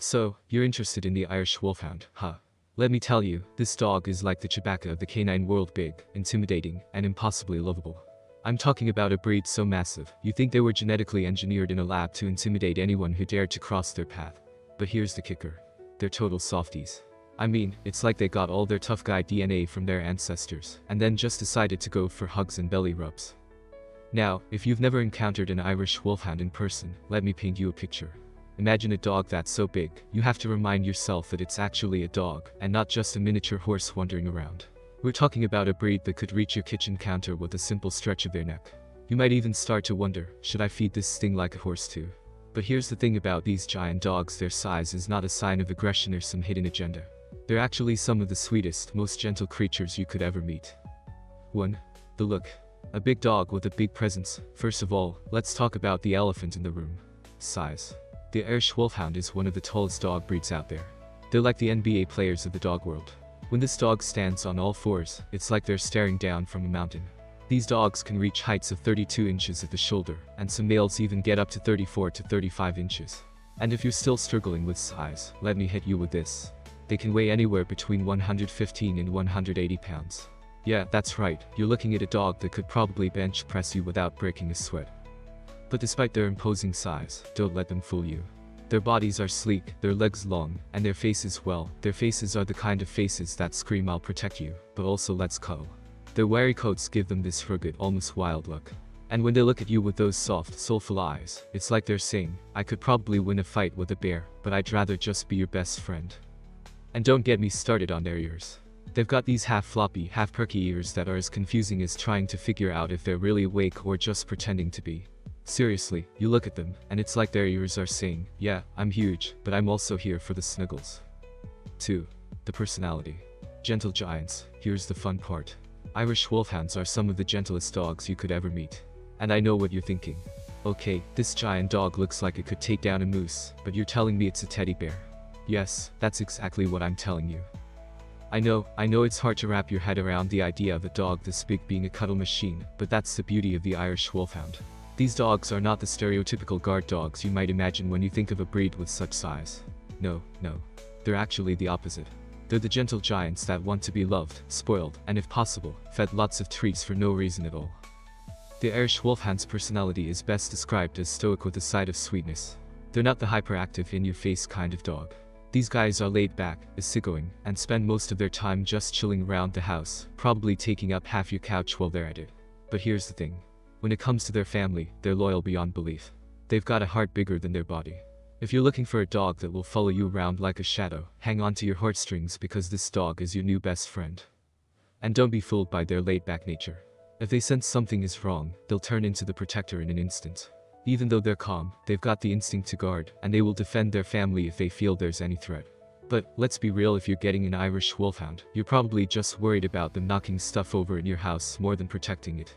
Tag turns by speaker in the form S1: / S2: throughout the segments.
S1: So, you're interested in the Irish Wolfhound, huh? Let me tell you, this dog is like the Chewbacca of the canine world, big, intimidating, and impossibly lovable. I'm talking about a breed so massive, you think they were genetically engineered in a lab to intimidate anyone who dared to cross their path. But here's the kicker. They're total softies. I mean, it's like they got all their tough guy DNA from their ancestors, and then just decided to go for hugs and belly rubs. Now, if you've never encountered an Irish Wolfhound in person, let me paint you a picture. Imagine a dog that's so big, you have to remind yourself that it's actually a dog, and not just a miniature horse wandering around. We're talking about a breed that could reach your kitchen counter with a simple stretch of their neck. You might even start to wonder, should I feed this thing like a horse too? But here's the thing about these giant dogs, their size is not a sign of aggression or some hidden agenda. They're actually some of the sweetest, most gentle creatures you could ever meet. 1. The look. A big dog with a big presence. First of all, let's talk about the elephant in the room. Size. The Irish Wolfhound is one of the tallest dog breeds out there. They're like the NBA players of the dog world. When this dog stands on all fours, it's like they're staring down from a mountain. These dogs can reach heights of 32 inches at the shoulder, and some males even get up to 34 to 35 inches. And if you're still struggling with size, let me hit you with this. They can weigh anywhere between 115 and 180 pounds. Yeah, that's right, you're looking at a dog that could probably bench press you without breaking a sweat. But despite their imposing size, don't let them fool you. Their bodies are sleek, their legs long, and their faces, well, their faces are the kind of faces that scream I'll protect you, but also let's cuddle. Their wiry coats give them this rugged, almost wild look. And when they look at you with those soft, soulful eyes, it's like they're saying, I could probably win a fight with a bear, but I'd rather just be your best friend. And don't get me started on their ears. They've got these half floppy, half perky ears that are as confusing as trying to figure out if they're really awake or just pretending to be. Seriously, you look at them, and it's like their ears are saying, yeah, I'm huge, but I'm also here for the snuggles. 2. The personality. Gentle giants. Here's the fun part. Irish Wolfhounds are some of the gentlest dogs you could ever meet. And I know what you're thinking. Okay, this giant dog looks like it could take down a moose, but you're telling me it's a teddy bear. Yes, that's exactly what I'm telling you. I know it's hard to wrap your head around the idea of a dog this big being a cuddle machine, but that's the beauty of the Irish Wolfhound. These dogs are not the stereotypical guard dogs you might imagine when you think of a breed with such size. No. They're actually the opposite. They're the gentle giants that want to be loved, spoiled, and if possible, fed lots of treats for no reason at all. The Irish Wolfhound's personality is best described as stoic with a side of sweetness. They're not the hyperactive, in-your-face kind of dog. These guys are laid back, easygoing, and spend most of their time just chilling around the house, probably taking up half your couch while they're at it. But here's the thing. When it comes to their family, they're loyal beyond belief. They've got a heart bigger than their body. If you're looking for a dog that will follow you around like a shadow, hang on to your heartstrings because this dog is your new best friend. And don't be fooled by their laid-back nature. If they sense something is wrong, they'll turn into the protector in an instant. Even though they're calm, they've got the instinct to guard, and they will defend their family if they feel there's any threat. But, let's be real, if you're getting an Irish Wolfhound, you're probably just worried about them knocking stuff over in your house more than protecting it.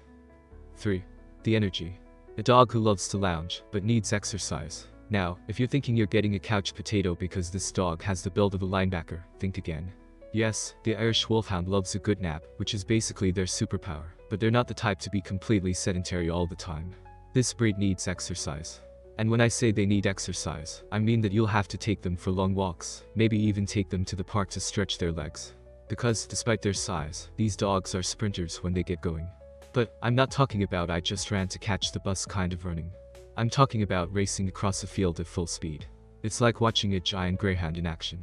S1: 3. The energy. A dog who loves to lounge, but needs exercise. Now, if you're thinking you're getting a couch potato because this dog has the build of a linebacker, think again. Yes, the Irish Wolfhound loves a good nap, which is basically their superpower, but they're not the type to be completely sedentary all the time. This breed needs exercise. And when I say they need exercise, I mean that you'll have to take them for long walks, maybe even take them to the park to stretch their legs. Because, despite their size, these dogs are sprinters when they get going. But, I'm not talking about I just ran to catch the bus kind of running. I'm talking about racing across a field at full speed. It's like watching a giant greyhound in action.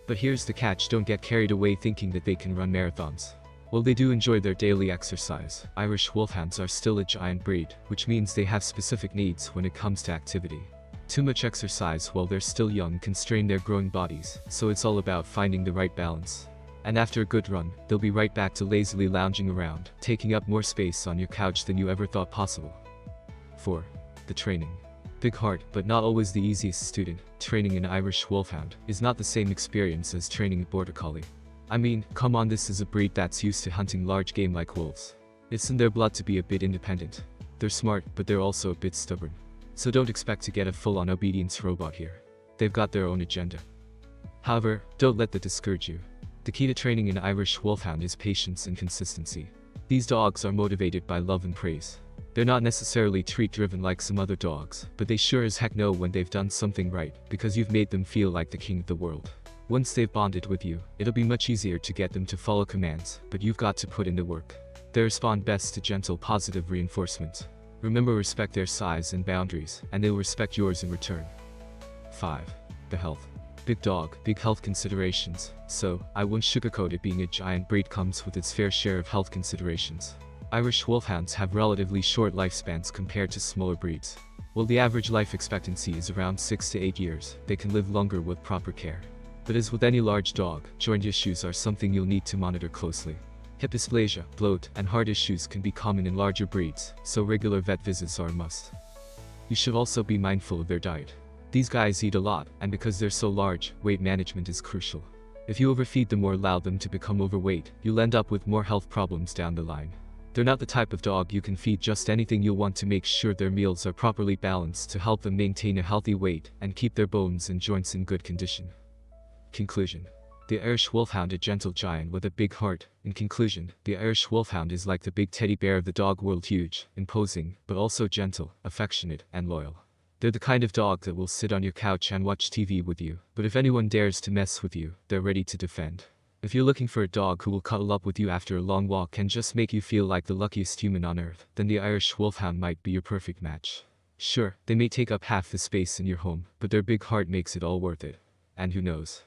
S1: But here's the catch, don't get carried away thinking that they can run marathons. While they do enjoy their daily exercise, Irish Wolfhounds are still a giant breed, which means they have specific needs when it comes to activity. Too much exercise while they're still young can strain their growing bodies, so it's all about finding the right balance. And after a good run, they'll be right back to lazily lounging around, taking up more space on your couch than you ever thought possible. 4. The training. Big heart, but not always the easiest student. Training an Irish Wolfhound is not the same experience as training a Border Collie. I mean, come on, this is a breed that's used to hunting large game like wolves. It's in their blood to be a bit independent. They're smart, but they're also a bit stubborn. So don't expect to get a full-on obedience robot here. They've got their own agenda. However, don't let that discourage you. The key to training an Irish Wolfhound is patience and consistency. These dogs are motivated by love and praise. They're not necessarily treat-driven like some other dogs, but they sure as heck know when they've done something right, because you've made them feel like the king of the world. Once they've bonded with you, it'll be much easier to get them to follow commands, but you've got to put in the work. They respond best to gentle, positive reinforcement. Remember, respect their size and boundaries, and they'll respect yours in return. 5. The health. Big dog, big health considerations, so I won't sugarcoat it. Being a giant breed comes with its fair share of health considerations. Irish Wolfhounds have relatively short lifespans compared to smaller breeds. While the average life expectancy is around 6 to 8 years, they can live longer with proper care. But as with any large dog, joint issues are something you'll need to monitor closely. Hip dysplasia, bloat, and heart issues can be common in larger breeds, so regular vet visits are a must. You should also be mindful of their diet. These guys eat a lot, and because they're so large, weight management is crucial. If you overfeed them or allow them to become overweight, you'll end up with more health problems down the line. They're not the type of dog you can feed just anything. You'll want to make sure their meals are properly balanced to help them maintain a healthy weight and keep their bones and joints in good condition. Conclusion. The Irish Wolfhound, a gentle giant with a big heart. In conclusion, the Irish Wolfhound is like the big teddy bear of the dog world, huge, imposing, but also gentle, affectionate, and loyal. They're the kind of dog that will sit on your couch and watch TV with you, but if anyone dares to mess with you, they're ready to defend. If you're looking for a dog who will cuddle up with you after a long walk and just make you feel like the luckiest human on earth, then the Irish Wolfhound might be your perfect match. Sure, they may take up half the space in your home, but their big heart makes it all worth it. And who knows?